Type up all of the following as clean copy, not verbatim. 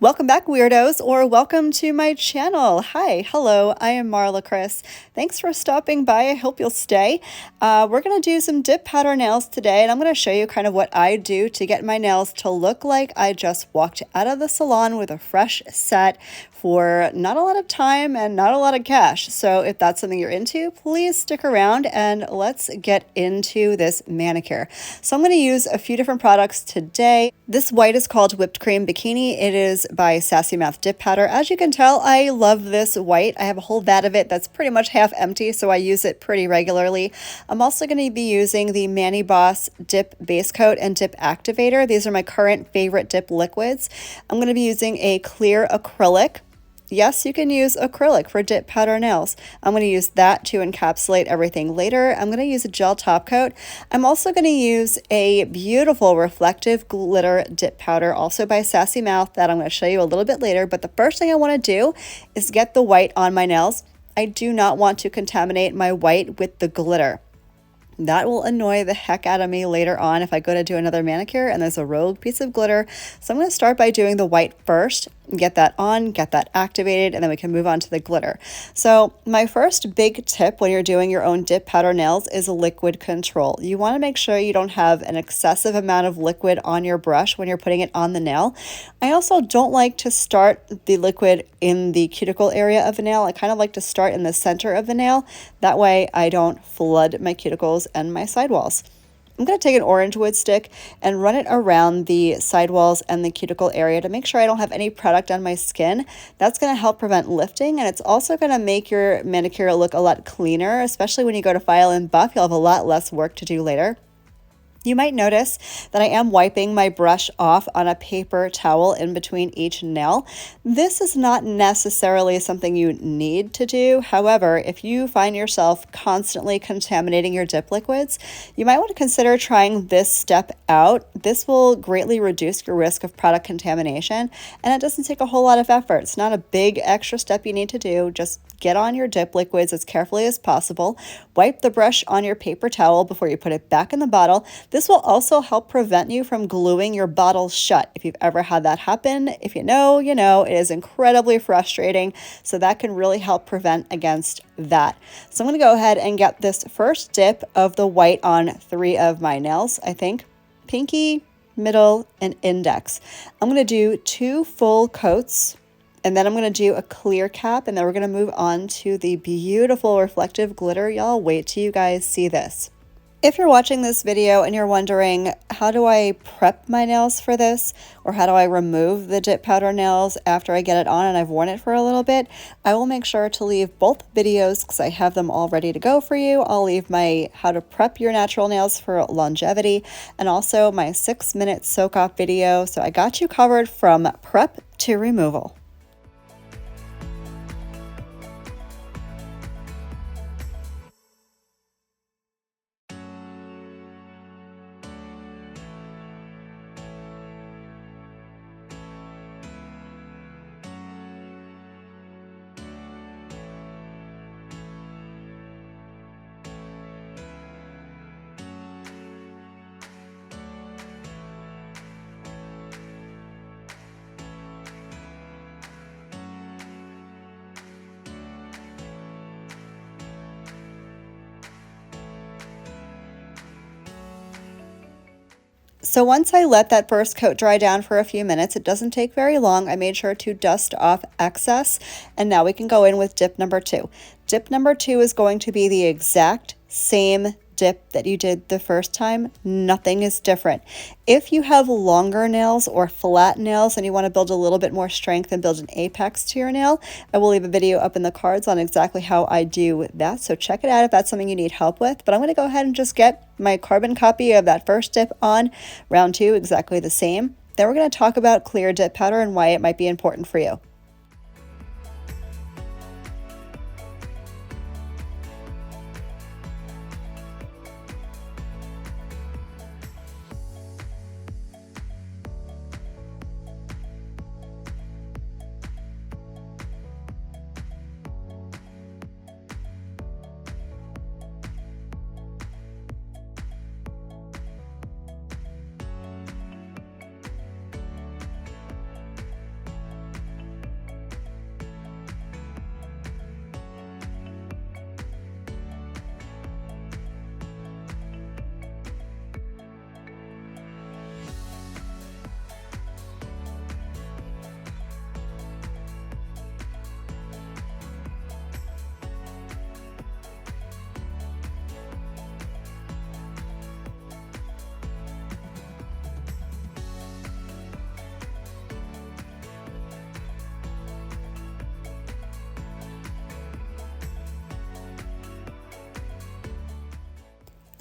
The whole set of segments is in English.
Welcome back, weirdos, or welcome to my channel. Hi, hello, I am Marlakris. Thanks for stopping by. I hope you'll stay. We're going to do some dip powder nails today, and I'm going to show you kind of what I do to get my nails to look like I just walked out of the salon with a fresh set for not a lot of time and not a lot of cash. So if that's something you're into, please stick around and let's get into this manicure. So I'm going to use a few different products today. This white is called Whipped Cream Bikini. It is by Sassy Mouth Dip Powder. As you can tell, I love this white. I have a whole vat of it that's pretty much half empty, so I use it pretty regularly. I'm also going to be using the ManiBoss Dip Base Coat and Dip Activator. These are my current favorite dip liquids. I'm going to be using a clear acrylic. Yes, you can use acrylic for dip powder nails. I'm going to use that to encapsulate everything later. I'm going to use a gel top coat. I'm also going to use a beautiful reflective glitter dip powder, also by Sassy Mouth, that I'm going to show you a little bit later. But the first thing I want to do is get the white on my nails. I do not want to contaminate my white with the glitter. That will annoy the heck out of me later on if I go to do another manicure and there's a rogue piece of glitter. So I'm going to start by doing the white first, get that on, get that activated, and then we can move on to the glitter. So my first big tip when you're doing your own dip powder nails is liquid control. You want to make sure you don't have an excessive amount of liquid on your brush when you're putting it on the nail. I also don't like to start the liquid in the cuticle area of a nail. I kind of like to start in the center of the nail. That way I don't flood my cuticles and my sidewalls. I'm going to take an orange wood stick and run it around the sidewalls and the cuticle area to make sure I don't have any product on my skin. That's going to help prevent lifting, and it's also going to make your manicure look a lot cleaner, especially when you go to file and buff. You'll have a lot less work to do later. You might notice that I am wiping my brush off on a paper towel in between each nail. This is not necessarily something you need to do. However, if you find yourself constantly contaminating your dip liquids, you might want to consider trying this step out. This will greatly reduce your risk of product contamination, and it doesn't take a whole lot of effort. It's not a big extra step you need to do. Just get on your dip liquids as carefully as possible. Wipe the brush on your paper towel before you put it back in the bottle. This will also help prevent you from gluing your bottle shut. If you've ever had that happen, if you know, you know. It is incredibly frustrating, so that can really help prevent against that. So I'm going to go ahead and get this first dip of the white on 3 of my nails, I think. Pinky, middle, and index. I'm going to do 2 full coats. And then I'm going to do a clear cap, and then we're going to move on to the beautiful reflective glitter. Y'all wait till you guys see this. If you're watching this video and you're wondering, how do I prep my nails for this? Or how do I remove the dip powder nails after I get it on and I've worn it for a little bit? I will make sure to leave both videos because I have them all ready to go for you. I'll leave my how to prep your natural nails for longevity and also my 6-minute soak off video. So I got you covered from prep to removal. So once I let that first coat dry down for a few minutes, it doesn't take very long. I made sure to dust off excess, and now we can go in with dip number 2. Dip number 2 is going to be the exact same dip that you did the first time. Nothing is different. If you have longer nails or flat nails and you want to build a little bit more strength and build an apex to your nail, I will leave a video up in the cards on exactly how I do that. So check it out if that's something you need help with. But I'm going to go ahead and just get my carbon copy of that first dip on. Round 2, exactly the same. Then we're going to talk about clear dip powder and why it might be important for you.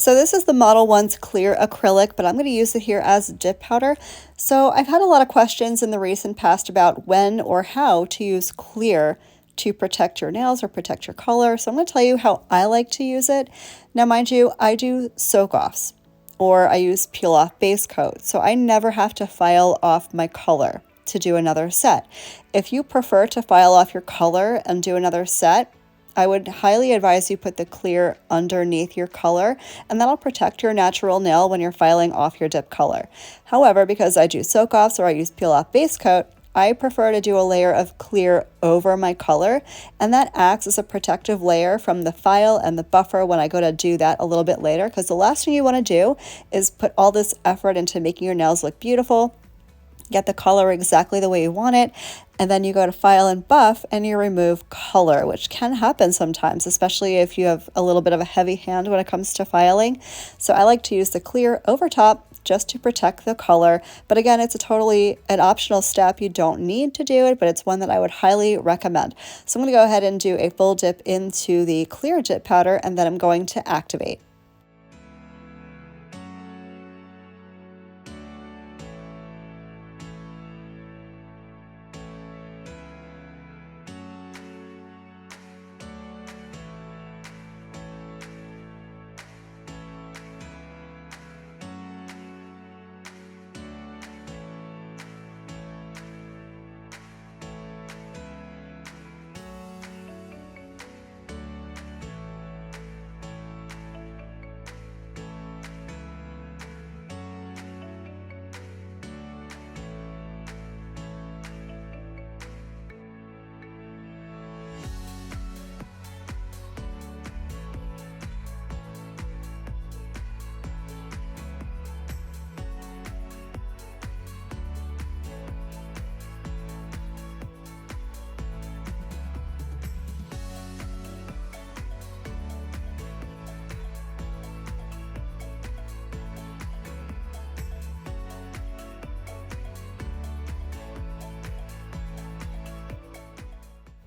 So this is the Modelones Clear acrylic, but I'm going to use it here as dip powder. So I've had a lot of questions in the recent past about when or how to use clear to protect your nails or protect your color. So I'm going to tell you how I like to use it. Now, mind you, I do soak-offs or I use peel-off base coat, so I never have to file off my color to do another set. If you prefer to file off your color and do another set, I would highly advise you put the clear underneath your color, and that'll protect your natural nail when you're filing off your dip color. However, because I do soak-offs or I use peel-off base coat, I prefer to do a layer of clear over my color, and that acts as a protective layer from the file and the buffer when I go to do that a little bit later, because the last thing you want to do is put all this effort into making your nails look beautiful, get the color exactly the way you want it, and then you go to file and buff and you remove color, which can happen sometimes, especially if you have a little bit of a heavy hand when it comes to filing. So I like to use the clear over top just to protect the color. But again, it's totally an optional step. You don't need to do it, but it's one that I would highly recommend. So I'm going to go ahead and do a full dip into the clear dip powder, and then I'm going to activate.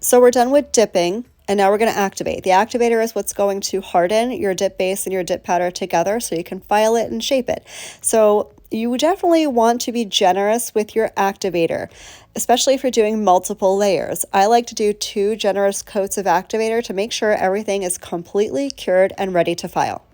So we're done with dipping, and now we're going to activate. The activator is what's going to harden your dip base and your dip powder together so you can file it and shape it. So you definitely want to be generous with your activator, especially if you're doing multiple layers. I like to do 2 generous coats of activator to make sure everything is completely cured and ready to file.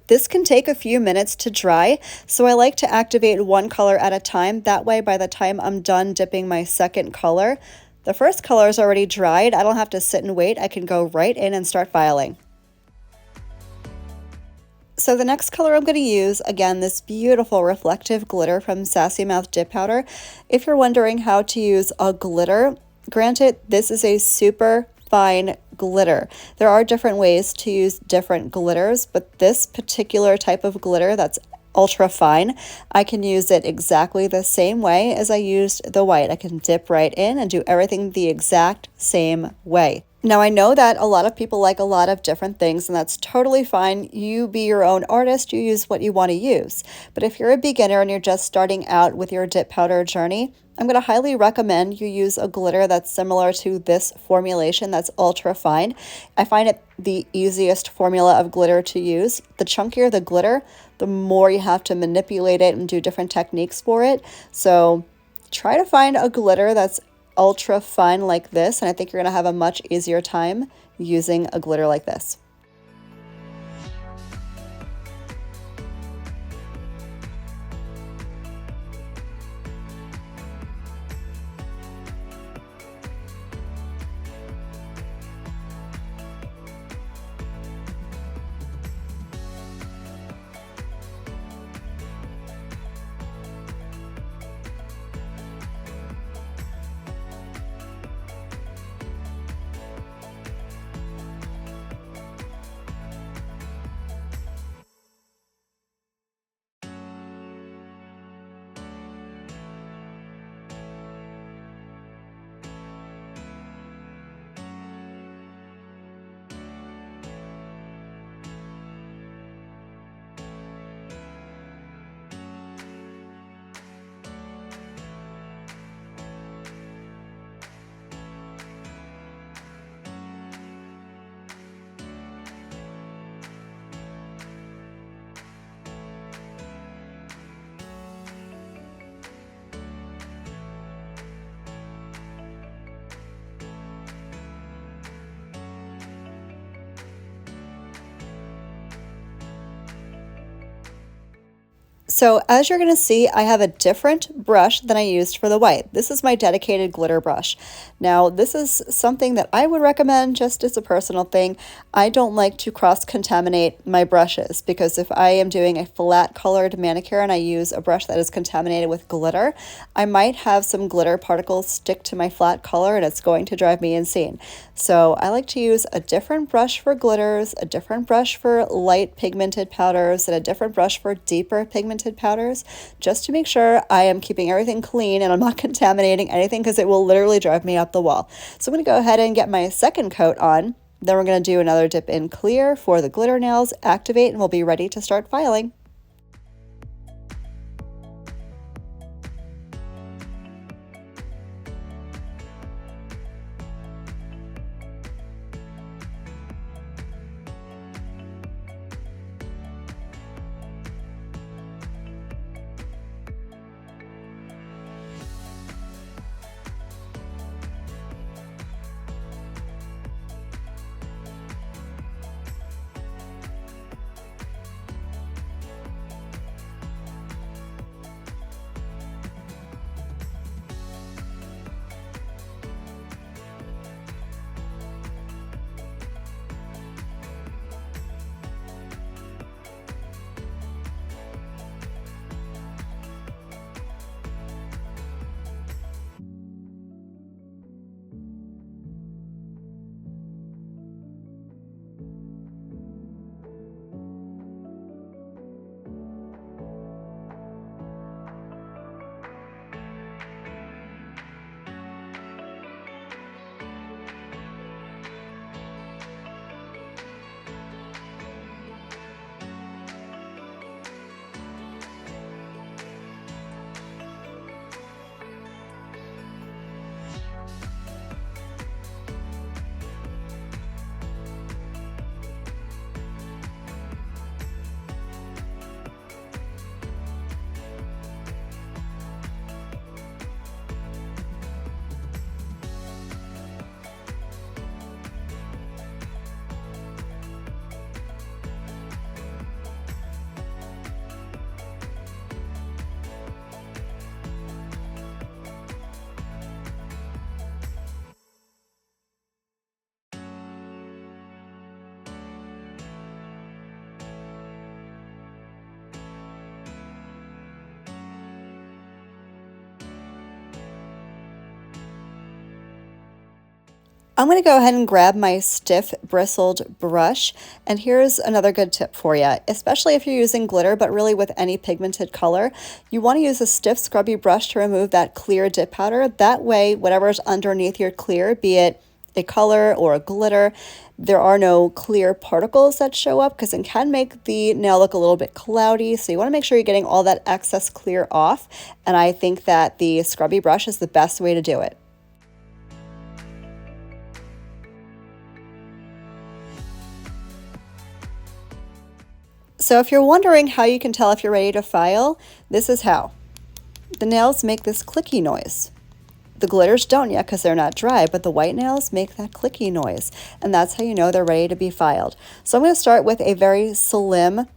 This can take a few minutes to dry, so I like to activate one color at a time. That way, by the time I'm done dipping my second color, the first color is already dried. I don't have to sit and wait. I can go right in and start filing. So the next color I'm going to use, again, this beautiful reflective glitter from Sassy Mouth Dip Powder. If you're wondering how to use a glitter, granted, this is a super fine glitter. There are different ways to use different glitters, but this particular type of glitter that's ultra fine, I can use it exactly the same way as I used the white. I can dip right in and do everything the exact same way. Now, I know that a lot of people like a lot of different things, and that's totally fine. You be your own artist, you use what you want to use. But if you're a beginner and you're just starting out with your dip powder journey, I'm going to highly recommend you use a glitter that's similar to this formulation that's ultra fine. I find it the easiest formula of glitter to use. The chunkier the glitter, the more you have to manipulate it and do different techniques for it. So try to find a glitter that's ultra fine like this, and I think you're going to have a much easier time using a glitter like this. So as you're going to see, I have a different brush than I used for the white. This is my dedicated glitter brush. Now, this is something that I would recommend just as a personal thing. I don't like to cross-contaminate my brushes because if I am doing a flat colored manicure and I use a brush that is contaminated with glitter, I might have some glitter particles stick to my flat color and it's going to drive me insane. So I like to use a different brush for glitters, a different brush for light pigmented powders, and a different brush for deeper pigmented powders, just to make sure I am keeping everything clean and I'm not contaminating anything because it will literally drive me up the wall. So I'm going to go ahead and get my second coat on. Then we're going to do another dip in clear for the glitter nails, activate, and we'll be ready to start filing. I'm going to go ahead and grab my stiff bristled brush, and here's another good tip for you, especially if you're using glitter, but really with any pigmented color. You want to use a stiff scrubby brush to remove that clear dip powder. That way, whatever's underneath your clear, be it a color or a glitter, there are no clear particles that show up because it can make the nail look a little bit cloudy. So you want to make sure you're getting all that excess clear off, and I think that the scrubby brush is the best way to do it. So if you're wondering how you can tell if you're ready to file, this is how. The nails make this clicky noise. The glitters don't yet because they're not dry, but the white nails make that clicky noise, and that's how you know they're ready to be filed. So I'm going to start with a very slim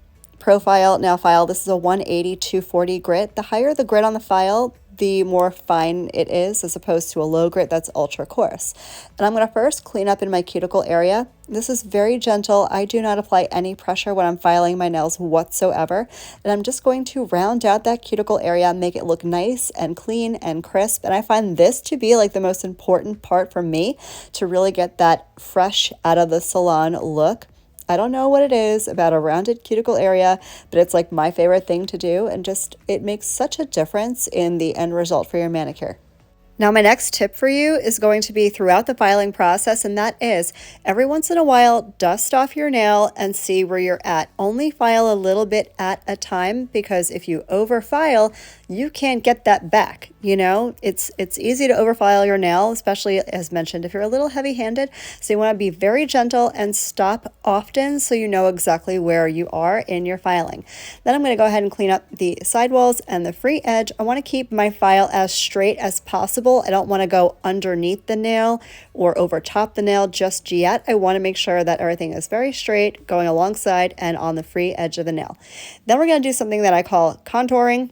profile nail file. This is a 180-240 grit. The higher the grit on the file, the more fine it is as opposed to a low grit that's ultra coarse. And I'm going to first clean up in my cuticle area. This is very gentle. I do not apply any pressure when I'm filing my nails whatsoever. And I'm just going to round out that cuticle area, make it look nice and clean and crisp. And I find this to be like the most important part for me to really get that fresh out of the salon look. I don't know what it is about a rounded cuticle area, but it's like my favorite thing to do, and just it makes such a difference in the end result for your manicure. Now, my next tip for you is going to be throughout the filing process, and that is every once in a while, dust off your nail and see where you're at. Only file a little bit at a time, because if you over file, you can't get that back. You know, it's easy to overfile your nail, especially as mentioned, if you're a little heavy-handed. So you want to be very gentle and stop often so you know exactly where you are in your filing. Then I'm going to go ahead and clean up the sidewalls and the free edge. I want to keep my file as straight as possible. I don't want to go underneath the nail or over top the nail just yet. I want to make sure that everything is very straight, going alongside and on the free edge of the nail. Then we're going to do something that I call contouring.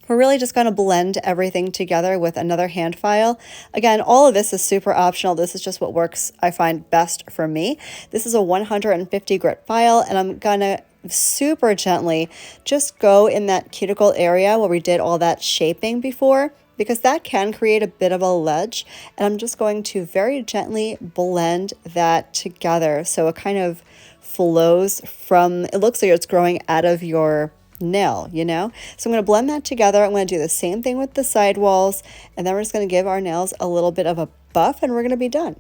We're really just going to blend everything together with another hand file. Again, all of this is super optional. This is just what works, I find, best for me. This is a 150 grit file, and I'm going to super gently just go in that cuticle area where we did all that shaping before, because that can create a bit of a ledge. And I'm just going to very gently blend that together so it kind of flows from, it looks like it's growing out of your nail, you know? So I'm going to blend that together. I'm going to do the same thing with the sidewalls, and then we're just going to give our nails a little bit of a buff, and we're going to be done.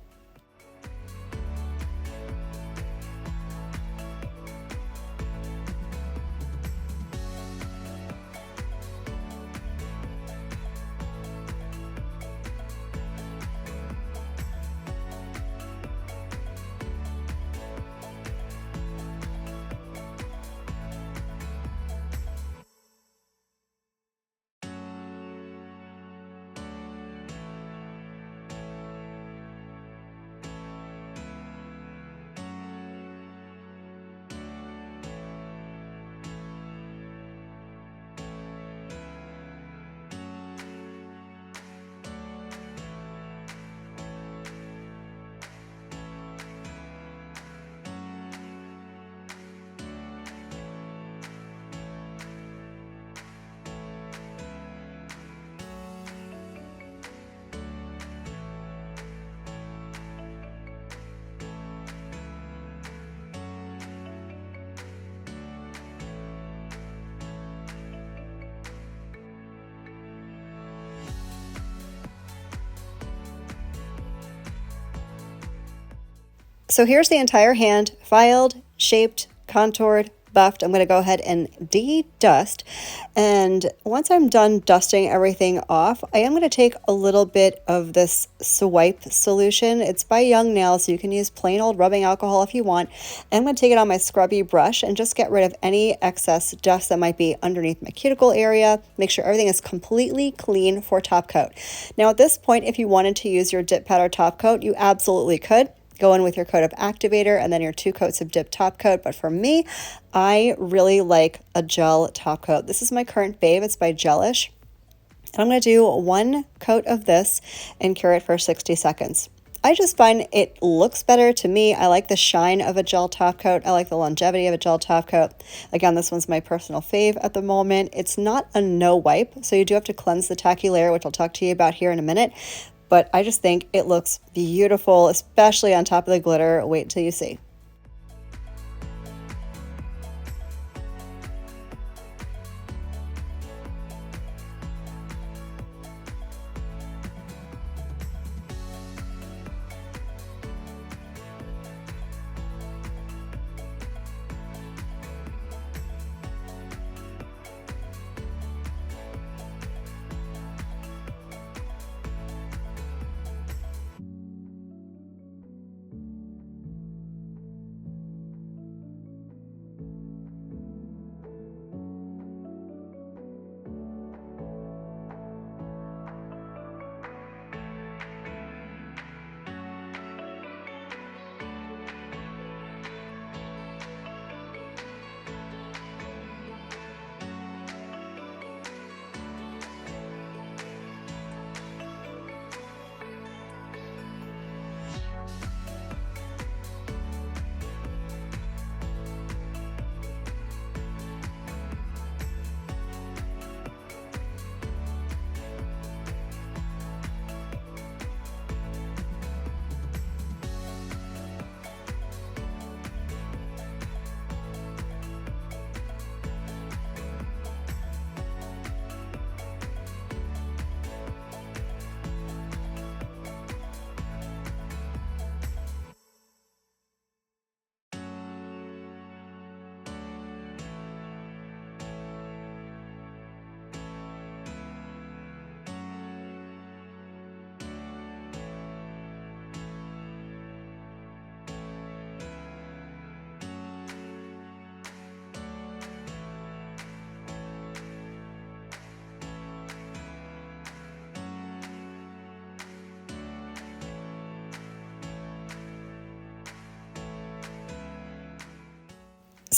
So here's the entire hand, filed, shaped, contoured, buffed. I'm going to go ahead and de-dust. And once I'm done dusting everything off, I am going to take a little bit of this swipe solution. It's by Young Nails, so you can use plain old rubbing alcohol if you want. And I'm going to take it on my scrubby brush and just get rid of any excess dust that might be underneath my cuticle area. Make sure everything is completely clean for top coat. Now at this point, if you wanted to use your dip powder top coat, you absolutely could. Go in with your coat of activator and then your 2 coats of dip top coat. But for me, I really like a gel top coat. This is my current fave. It's by Gelish. And I'm going to do 1 coat of this and cure it for 60 seconds. I just find it looks better to me. I like the shine of a gel top coat. I like the longevity of a gel top coat. Again, this one's my personal fave at the moment. It's not a no wipe, so you do have to cleanse the tacky layer, which I'll talk to you about here in a minute. But I just think it looks beautiful, especially on top of the glitter. Wait until you see.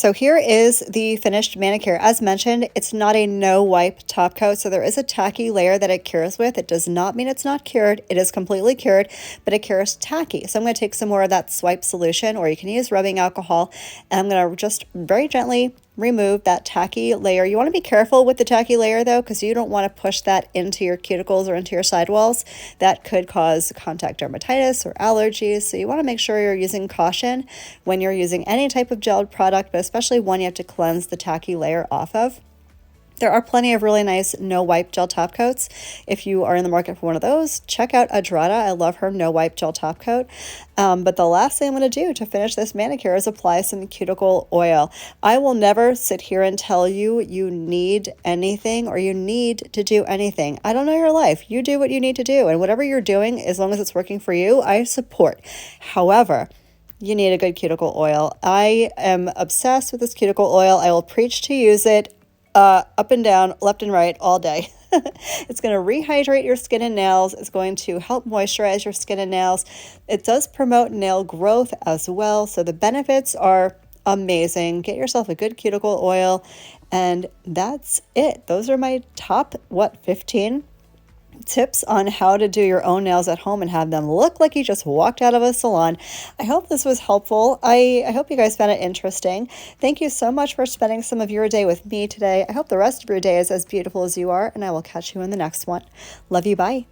So here is the finished manicure. As mentioned, it's not a no wipe top coat, so there is a tacky layer that it cures with. It does not mean it's not cured. It is completely cured, but it cures tacky. So I'm going to take some more of that swipe solution, or you can use rubbing alcohol, and I'm going to just very gently remove that tacky layer. You want to be careful with the tacky layer though, because you don't want to push that into your cuticles or into your sidewalls. That could cause contact dermatitis or allergies. So you want to make sure you're using caution when you're using any type of gelled product, but especially one you have to cleanse the tacky layer off of. There are plenty of really nice no-wipe gel top coats. If you are in the market for one of those, check out Adrada. I love her no-wipe gel top coat. But the last thing I'm going to do to finish this manicure is apply some cuticle oil. I will never sit here and tell you you need anything or you need to do anything. I don't know your life. You do what you need to do. And whatever you're doing, as long as it's working for you, I support. However, you need a good cuticle oil. I am obsessed with this cuticle oil. I will preach to use it up and down, left and right all day. It's going to rehydrate your skin and nails. It's going to help moisturize your skin and nails. It does promote nail growth as well. So the benefits are amazing. Get yourself a good cuticle oil, and that's it. Those are my top, 15 tips on how to do your own nails at home and have them look like you just walked out of a salon. I hope this was helpful. I hope you guys found it interesting. Thank you so much for spending some of your day with me today. I hope the rest of your day is as beautiful as you are, and I will catch you in the next one. Love you. Bye.